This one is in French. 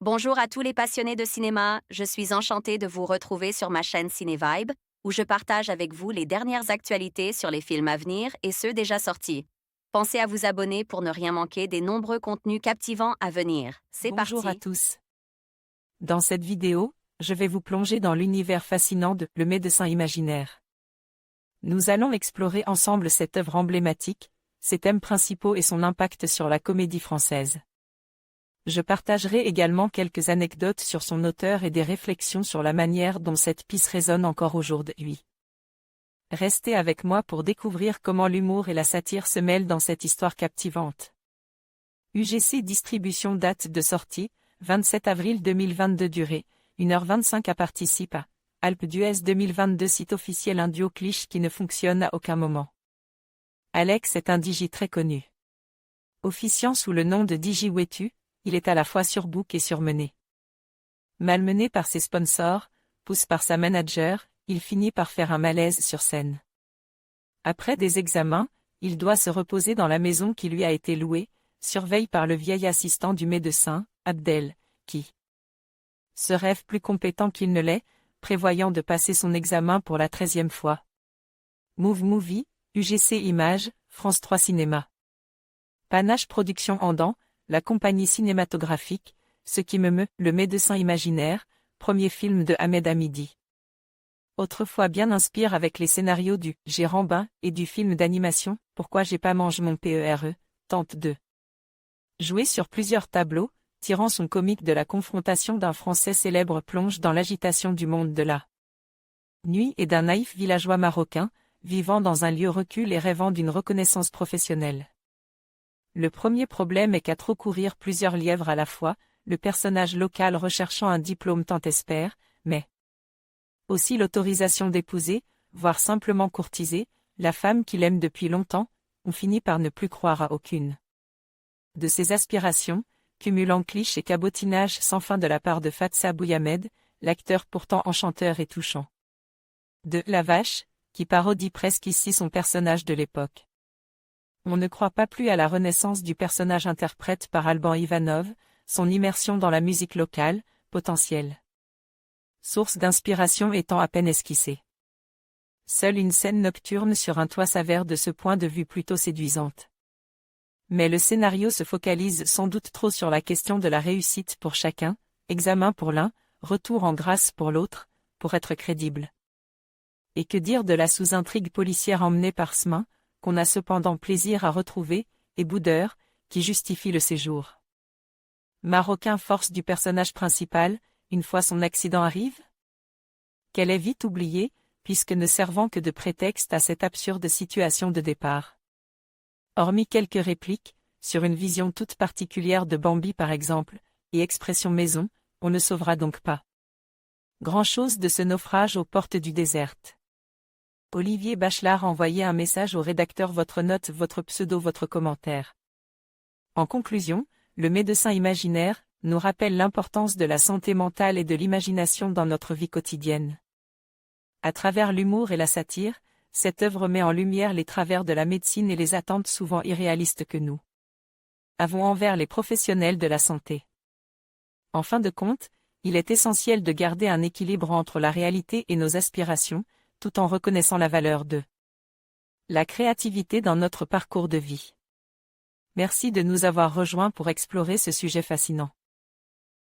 Bonjour à tous les passionnés de cinéma, je suis enchantée de vous retrouver sur ma chaîne CinéVibe, où je partage avec vous les dernières actualités sur les films à venir et ceux déjà sortis. Pensez à vous abonner pour ne rien manquer des nombreux contenus captivants à venir. C'est Bonjour à parti! tous. Dans cette vidéo, je vais vous plonger dans l'univers fascinant de Le Médecin imaginaire. Nous allons explorer ensemble cette œuvre emblématique, ses thèmes principaux et son impact sur la comédie française. Je partagerai également quelques anecdotes sur son auteur et des réflexions sur la manière dont cette pièce résonne encore aujourd'hui. Restez avec moi pour découvrir comment l'humour et la satire se mêlent dans cette histoire captivante. UGC Distribution. Date de sortie, 27 avril 2022. Durée, 1h25. À participe à Alpes d'Huez 2022. Site officiel. Un duo cliché qui ne fonctionne à aucun moment. Alex est un DJ très connu. Officiant sous le nom de DJ Wetu, il est à la fois surbook et surmené. Malmené par ses sponsors, poussé par sa manager, il finit par faire un malaise sur scène. Après des examens, il doit se reposer dans la maison qui lui a été louée, surveillé par le vieil assistant du médecin, Abdel, qui se rêve plus compétent qu'il ne l'est, prévoyant de passer son examen pour la 13e fois. Move Movie, UGC Images, France 3 Cinéma. Panache Productions Andan, la compagnie cinématographique, Ce qui me meut, Le Médecin imaginaire, premier film de Ahmed Hamidi. Autrefois bien inspire avec les scénarios du Gérambin et du film d'animation Pourquoi j'ai pas mangé mon PERE, tente de jouer sur plusieurs tableaux, tirant son comique de la confrontation d'un Français célèbre plonge dans l'agitation du monde de la nuit et d'un naïf villageois marocain, vivant dans un lieu recul et rêvant d'une reconnaissance professionnelle. Le premier problème est qu'à trop courir plusieurs lièvres à la fois, le personnage local recherchant un diplôme tant espère, mais aussi l'autorisation d'épouser, voire simplement courtiser, la femme qu'il aime depuis longtemps, on finit par ne plus croire à aucune de ses aspirations, cumulant clichés et cabotinage sans fin de la part de Fatsa Bouyamed, l'acteur pourtant enchanteur et touchant de La Vache, qui parodie presque ici son personnage de l'époque. On ne croit pas plus à la renaissance du personnage interprète par Alban Ivanov, son immersion dans la musique locale, potentielle source d'inspiration étant à peine esquissée. Seule une scène nocturne sur un toit s'avère de ce point de vue plutôt séduisante. Mais le scénario se focalise sans doute trop sur la question de la réussite pour chacun, examen pour l'un, retour en grâce pour l'autre, pour être crédible. Et que dire de la sous-intrigue policière emmenée par Smain, qu'on a cependant plaisir à retrouver, et Boudeur, qui justifie le séjour marocain force du personnage principal, une fois son accident arrive? Qu'elle est vite oubliée, puisque ne servant que de prétexte à cette absurde situation de départ. Hormis quelques répliques, sur une vision toute particulière de Bambi par exemple, et expression maison, on ne sauvera donc pas grand-chose de ce naufrage aux portes du désert. Olivier Bachelard envoyait un message au rédacteur: votre note, votre pseudo, votre commentaire. En conclusion, Le Médecin imaginaire nous rappelle l'importance de la santé mentale et de l'imagination dans notre vie quotidienne. À travers l'humour et la satire, cette œuvre met en lumière les travers de la médecine et les attentes souvent irréalistes que nous avons envers les professionnels de la santé. En fin de compte, il est essentiel de garder un équilibre entre la réalité et nos aspirations, tout en reconnaissant la valeur de la créativité dans notre parcours de vie. Merci de nous avoir rejoints pour explorer ce sujet fascinant.